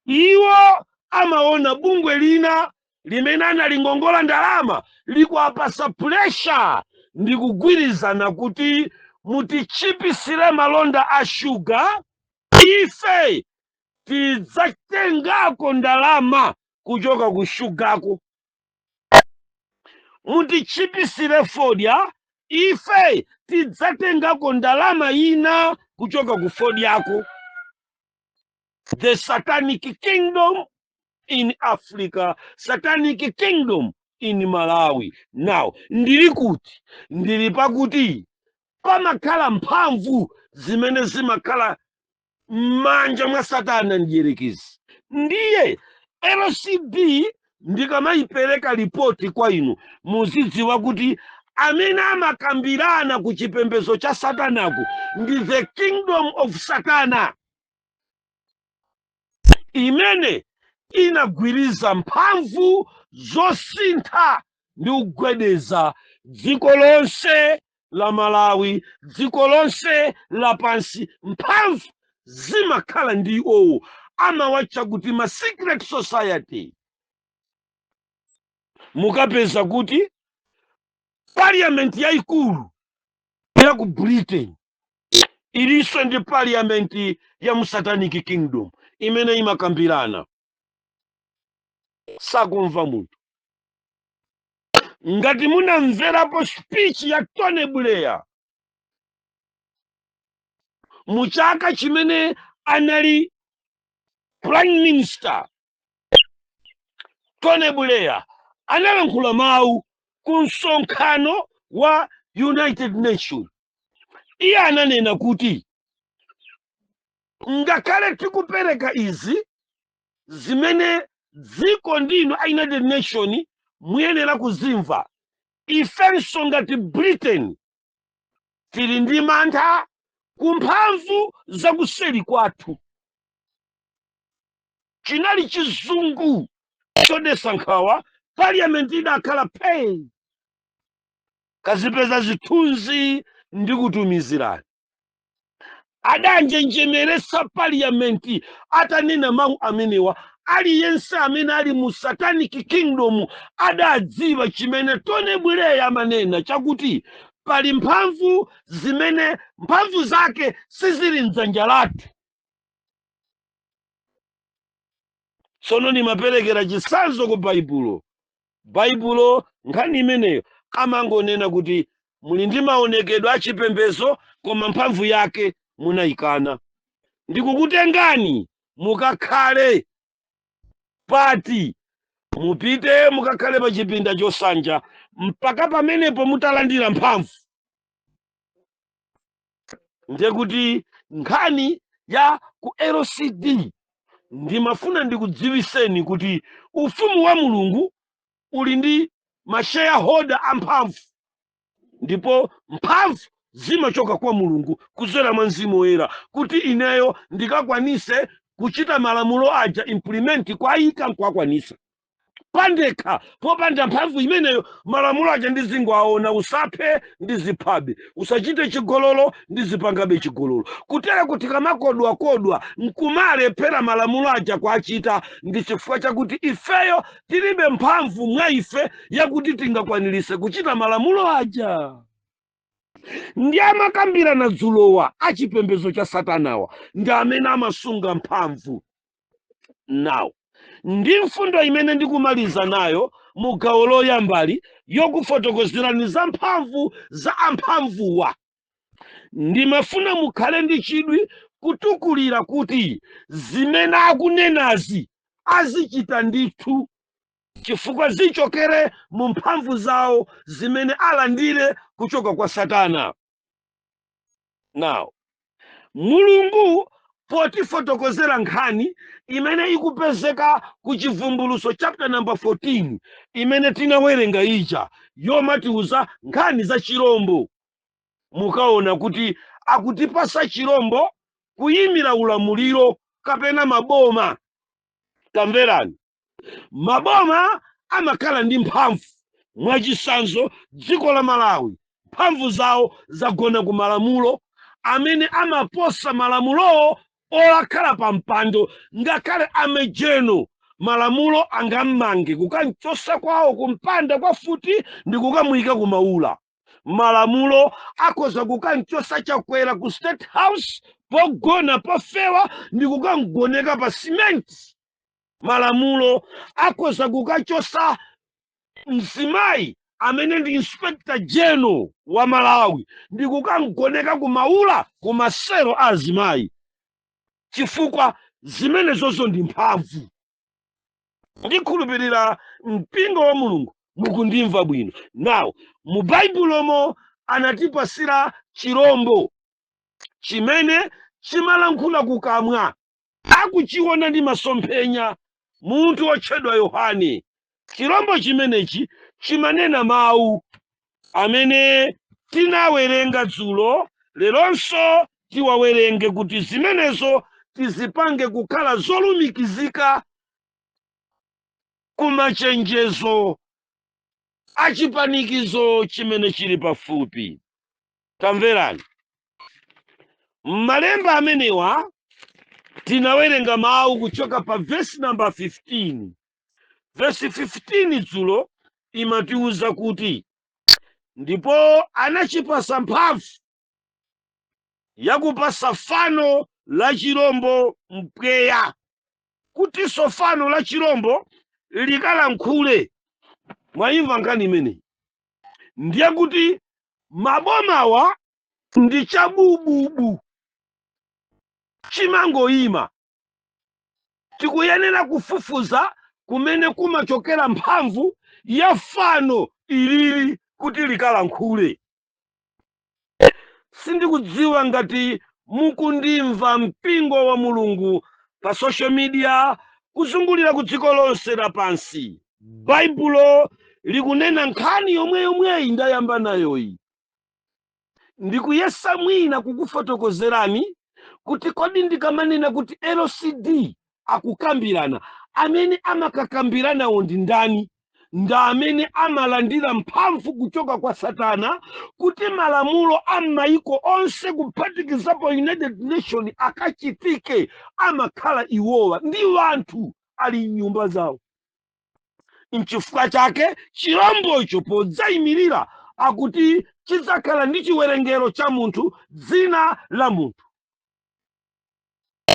Iwo amaona bungwe lina limene analingongola ndalama likuapasa pressure ndi kugwirizana kuti mutichipisire malonda a shuga, ife tidzatengako ndalama kuchoka ku shugako. Mutichipisire fodya, ife tidzatengako ndalama ina kuchoka ku fodyako. The satanic kingdom in Africa, satanic kingdom in Malawi. Now, ndili kuti, ndili pakuti pamakhala mphamvu zimene zimakhala m'manja mwa satana ndiyerekezi. Ndiye LCD ndikamayipereka ripoti kwa inu, muzidziwa kuti amene amakambirana ku chipembedzo cha satanaku ndi the kingdom of Satana, imene inagwiriza mphamvu zosintha ndi kugwedeza dziko lonse la Malawi, dziko lonse la pansi. Mphamvu zimakhala ndi iwowo, amawatcha kuti ma secret society. Mukapeza kuti parliament yaikulu ya ku Britain ilinso ndi parliament ya mu satanic kingdom imene imakambirana. Sakumva munthu. Ngati munamverapo speech ya Tony Blair muchaka chimene anali prime minister, Tony Blair analankhula mawu ku msonkhano wa United Nations. Iye ananena kuti ngakhale tikupereka izi zimene dziko ndino a United Nations muyenera kuzimva, ifenso ngati Britain tili ndi mantha ku mphamvu zakuseri kwathu. Chinali chizungu chodesa nkhawa, parliament idakhala pay kazipeza zithunzi ndi kutumizirani. Adanjenjemeresa parliament atanena mawu amenewa. Aliyense amene ali mu satanic kingdom adadziwa chimene Tony Blair amanena chakuti pali mphamvu zimene mphamvu zake sizili mdzanja lathu. Tsono nimaperekera chitsanzo ku Baibulo nkhani imeneyo amangonena kuti muli ndi maonekedwe a chipembedzo koma mphamvu yake munayikana. Ndikukutengani mukakhale pati, mupite mukakhale pa chipinda chosanja mpaka pamenepo mutalandira mphamvu. Ndiye kuti nkhani ya ku LCD ndimafuna ndikudziwiseni kuti ufumu wa Mulungu uli ndi mashareholder amphamvu, ndipo mphamvu zimachoka kwa Mulungu kudzera mwa Mzimu Woyera kuti ineyo ndikakwanise kuchita malamulo aja implement kwayika nkwakwanisa. Pandekha popanda mphamvu imeneyo malamulo aja ndizingwaona: usaphe ndiziphabe, usachite chigololo ndizipangabe chigololo. Kutera kuti kamakodwa nkumalephera malamulo aja kwachita ndi chifukwa chakuti ifeyo tilibe mphamvu mwa ife yakuti tingakwanirise kuchita malamulo aja. Ndi amakambirana dzulowa achipembedzo cha satanawa ndi amene amasunga mphamvu. Now, ndi mfundo imene ndikumaliza nayo mu gawo loyambali yokufotokozerani za mphamvu za amphamvuwa, ndimafuna mukhale ndi chidwi kutukulira kuti zimene akunenazi azichita ndithu, chifukwa zichokere mu mphamvu zawo zimene alandire kuchoka kwa Satana. Now, Mulungu potifotokozera nkhani imene ikupezeka ku Chivumbulutso chapter number 14 imene tinawerenga ija yomatiuza nkhani za chirombo, mukaona kuti akutipasa chirombo kuyimira ulamuliro kapena maboma. Tamverani, maboma amakhala ndi mphamvu. Mwachisanzo dziko la Malawi mphamvu zawo zagona ku malamulo amene amaposa malamulowo olakhala pa mpando ngakhale amejeno malamulo angammange kukanchosa kwawo kumpanda kwa futi ndi kukamuyika kumaula. Malamulo akhoza kukanchosa chakwera ku State House pogona pofewa ndi kukamgoneka pa simenti. Malamulo akhoza kukachosa mzimayi amene ndi Inspector General wa Malawi ndi kukamgoneka kumaula kumasero a azimayi, chifukwa zimenezozo ndi mphamvu. Ndikhulupirira mpingo wa Mulungu mukundimva bwino. Now mu Baibulomo anatipasira chirombo chimene chimalankhula kukamwa, akuchiona ndi masomphenya munthu wotchedwa Yohane. Chirombo chimenechi chimanena mawu amene tinawerenga dzulo, leronso tiwawerenge kuti zimenezo tizipange kukhala zolumikizika kumachenjezo achipanikizo chimene chili pafupi. Tamverani, m'malemba amenewa tinawerenga mawu kuchoka pa verse number 15. Verse 15 dzulo imatiuza kuti ndipo anachipasa mphamvu yakupasa fano la chirombo mpweya, kutinso fano la chirombo likalankhule. Mwayimva nkhani imeneyi? Ndiye kuti mabomawa ndi chabububu chimangoyima. Tikuyenera kufufuza kumene kumachokera mphamvu ya fano ilili kuti likalankhule. Sindikudziwa ngati mukundimva mpingo wa Mulungu pa social media kuzungulira ku dziko lonse lapansi. Baibulo likunena nkhani yomweyi ndayamba nayoyi. Ndikuyesa mwina kukufotokozerani kuti kodi ndikamanena kuti LCD akukambirana, amene amakakambiranawo ndi ndani? Nda amene amalandira mphamvu kuchoka kwa Satana kuti malamulo a mayiko onse kuphatikizapo United Nations akachitike. Amakhala iwowa ndi wanthu ali m'nyumba zawo. N'chifukwa chake chirombocho podzayimirira akuti chidzakhala ndi chiwerengero cha munthu, dzina la munthu.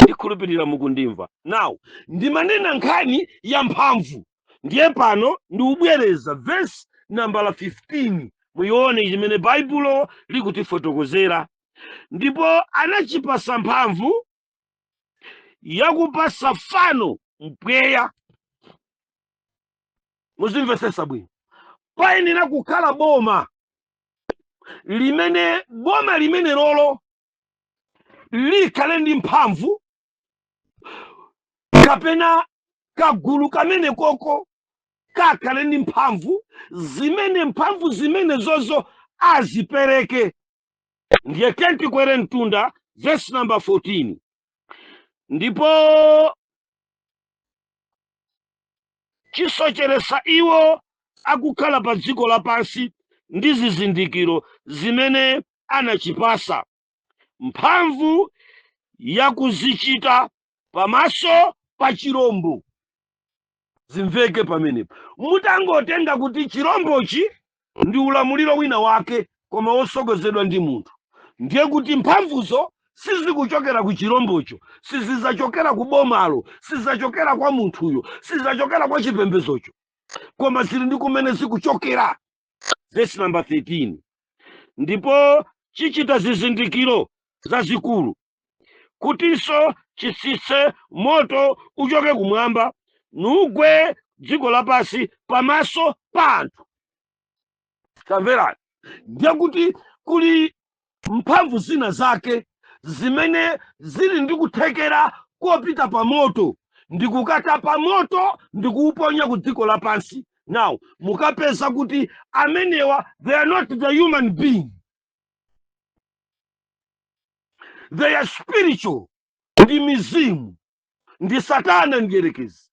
Ndikhulupirira mukundimva. Now ndimanena nkhani ya mphamvu, ndiye pano ndiubwereza verse number 15 muyione chimene Baibulo likutifotokozera. Ndipo anachipasa mphamvu yakupasa fano mpweya. Muzimvesesa bwino, payenera kukhala boma limene lolo likhale ndi mphamvu, kapena kagulu kamene koko kakhale ndi mphamvu zimene zozo azipereke. Ndiye tikwere mtunda verse number 14. Ndipo chisocheresa iwo akukhala pa dziko lapansi ndi zizindikiro zimene anachipasa, mphamvu yakuzichita pamaso pa chirombo. Zimveke pamenepo. Mutangotenga kuti chirombochi ndi ulamuliro wina wake koma wosogozedwa ndi munthu, ndiye kuti mphamvuzo sizikuchokera ku chirombocho, sizachokera ku bomalo, sizachokera kwa munthuyo, sizachokera kwa chipembezocho, koma zili ndi kumene zikuchokera. Verse number 13. Ndipo chichita zizindikiro zazikulu, kutinso chisise moto uchoke kumwamba nugwe dziko lapansi pamaso pa anthu. Tamverani, ndiye kuti kuli mphamvu zina zake zimene zili ndi kuthekera kopita pa moto, ndi kukata pa moto ndi kuuponya ku dziko lapansi. Now mukapeza kuti amenewa they are not the human being, they are spiritual. Ndi mizimu, ndi Satana mdierekezi,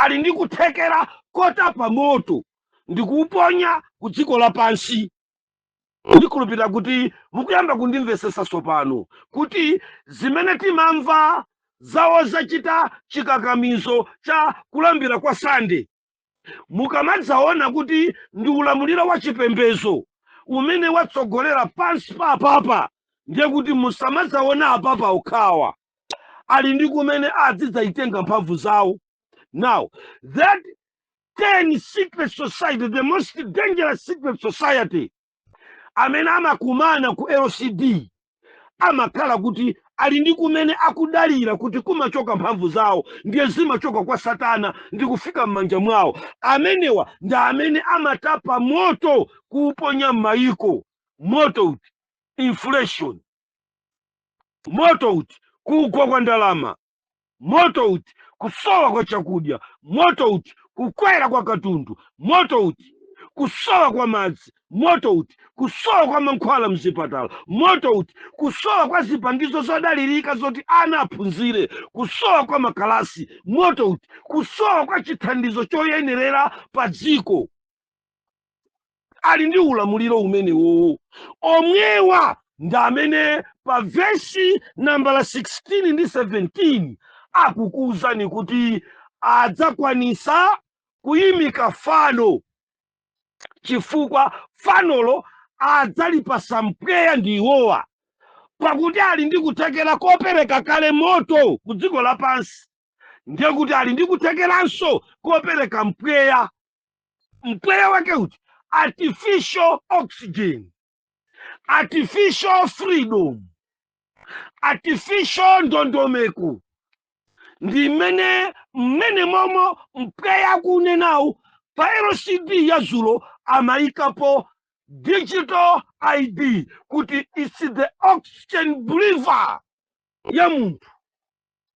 ali ndi kuthekera kota pa moto ndi kuuponya ku dziko lapansi. Ndikhulupirira kuti mukuyamba kundimvesesa tsopano kuti zimene timamva zawo zachita chikakamizo cha kulambira kwa Sande. Mukamadzaona kuti ndi ulamuliro wa chipembedzo umene watsogolera pansi pa apapa, ndiye kuti musamadzaona apapa okhawa ali ndi kumene adzidzaitenga mphamvu zawo. Now that 10 secret society, the most dangerous secret society amene amakumana ku LCD amakhala kuti ali ndi kumene akudalira kuti kumachoka mphamvu zawo, ndiye zimachoka kwa Satana ndi kufika m'manja mwawo. Amenewa ndi amene amatapa moto kuuponya m'mayiko. Moto uti inflation, moto uti kugwa kwa ndalama, moto uti kusowa kwa chakudya, moto uti kukwera kwa katundu, moto uti kusowa kwa madzi, moto uti kusowa kwa mankhwala mzipatala, moto uti kusowa kwa zipangizo zodalirika zoti ana aphunzire, kusowa kwa makalasi, moto uti kusowa kwa chithandizo choyenerera pa dziko. Ali ndi ulamuliro umenewo. Omwewa ndi amene pa vesi nambala 16 ndi 17 akukuwuzani kuti adzakwanisa kuyimika fano, chifukwa fanolo adzalipasa mpweya ndi iwowa, pakuti ali ndi kuthekera kopereka kale moto ku dziko lapansi, ndiye kuti ali ndi kuthekeranso kopereka mpweya. Mpweya wake uti artificial oxygen, artificial freedom, artificial ndondomeko. Ndi mmene momo mpweya kunenawu pa LCD ya zulo amayikapo digital ID kuti it's the oxygen believer ya munthu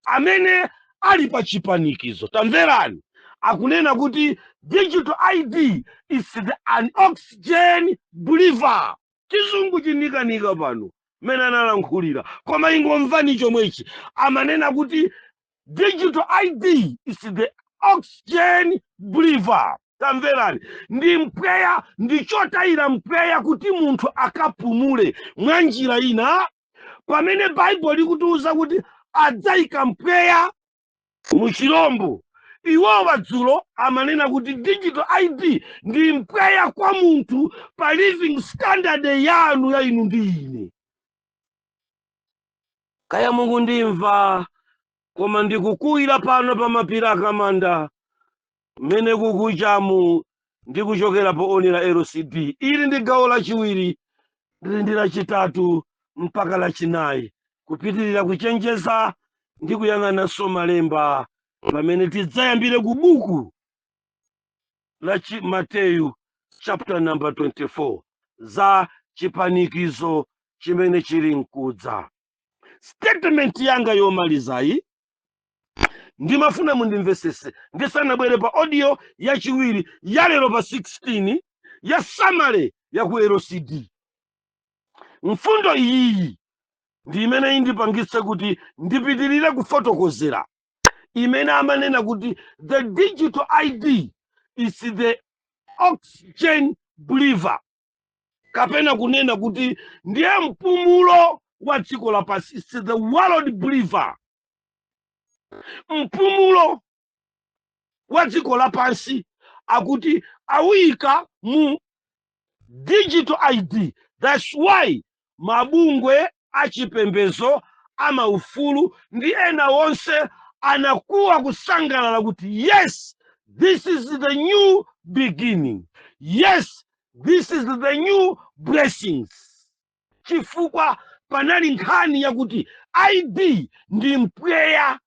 amene ali pa chipanikizo. Tamverani, akunena kuti digital ID is an oxygen believer. Chizungu chinikanika pano mene analankhulira, koma ingomvani chomwechi. Amanena kuti digital ID is the oxygen believer. Tamverani, ndi mpweya, ndi chotayira mpweya kuti munthu akapumule mwa njira ina, pamene Bible likutiuza kuti adzayika mpweya mu chirombo. Iwowa dzulo amanena kuti digital ID ndi mpweya kwa munthu pa living standard yanu ya inu ndi ine. Kaya mukundimva, koma ndikukuwira pano pa mapiri akamanda mmene kukuchamu ndikuchokera po oni la LCD. Ili ndi gawo lachiwiri, ndi lachitatu mpaka lachinayi, kupitirira kuchenjeza ndi kuyang'ananso malemba pamene tidzayambire ku buku la Mateyu chapter number 24 za chipanikizo chimene chili mkudza. Statement yanga yomalizayi ndimafuna mundimvesese ndisanabwere pa audio yachiwiri ya lero pa 16 ya summary ya ku LCD. Mfundo iyi ndi imene indipangitse kuti ndipitirire kufotokozera imene amanena kuti the digital ID is the oxygen believer, kapena kunena kuti ndiye mpumulo wa dziko lapansi, it's the world believer. Mpumulo wa dziko lapansi akuti awika mu digital ID. That's why mabungwe achipembezo amaufulu ndi ena wonse anakuwa kusangalala kuti yes, this is the new beginning, yes, this is the new blessings. Chifukwa panali nkhani yakuti ID ndi mpweya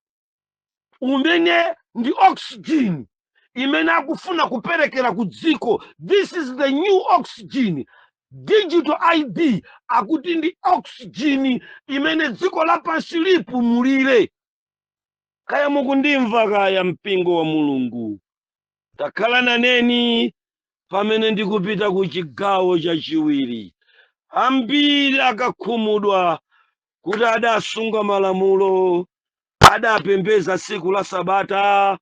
umene ndi oxygen imene akufuna kuperekera ku dziko. This is the new oxygen. Digital ID akuti ndi oxygen imene dziko lapansi lipumulire. Kaya mukundimva kaya mpingo wa Mulungu? Takhala naneni pamene ndikupita ku chigawo chachiwiri. Ambiri akakhumudwa kuti adasunga malamulo, adapembeza siku la Sabata,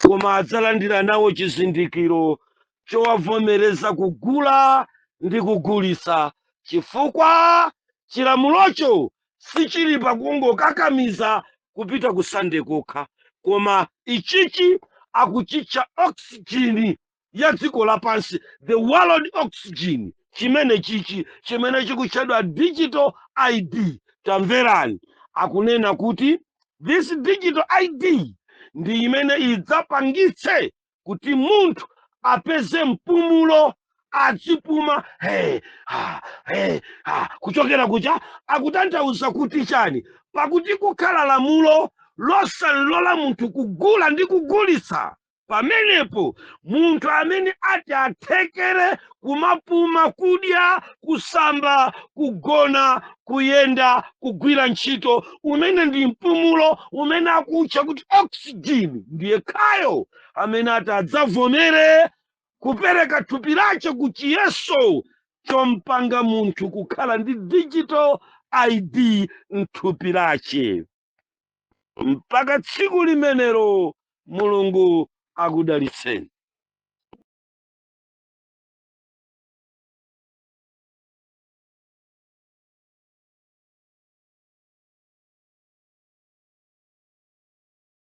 koma adzalandira nawo chizindikiro chowavomereza kugula ndi kugulisa, chifukwa chilamulocho sichili pakungokakamiza kupita ku Sunday kokha, koma ichichi akuchicha oxygen ya dziko lapansi, the world oxygen, chimene chichi chimene chikutchedwa digital ID. Tamverani, akunena kuti this digital ID ndi imene idzapangitse kuti munthu apeze mpumulo, azipuma kuchokera kucha. Akutanthauza kuti chani? Pakuti kukhala lamulo losalola munthu kugula ndi kugulitsa, pamenepo munthu amene ati athekere kumapuma, kudya, kusamba, kugona, kuyenda, kugwira ntchito, umene ndi mpumulo umene akutcha kuti oxygen, ndiye khayo amene ati adzavomere kupereka thupi lace ku chiyeso chompanga munthu kukhala ndi digital ID mthupi lace. Mpaka tsiku limenelo Mulungu akudalitseni.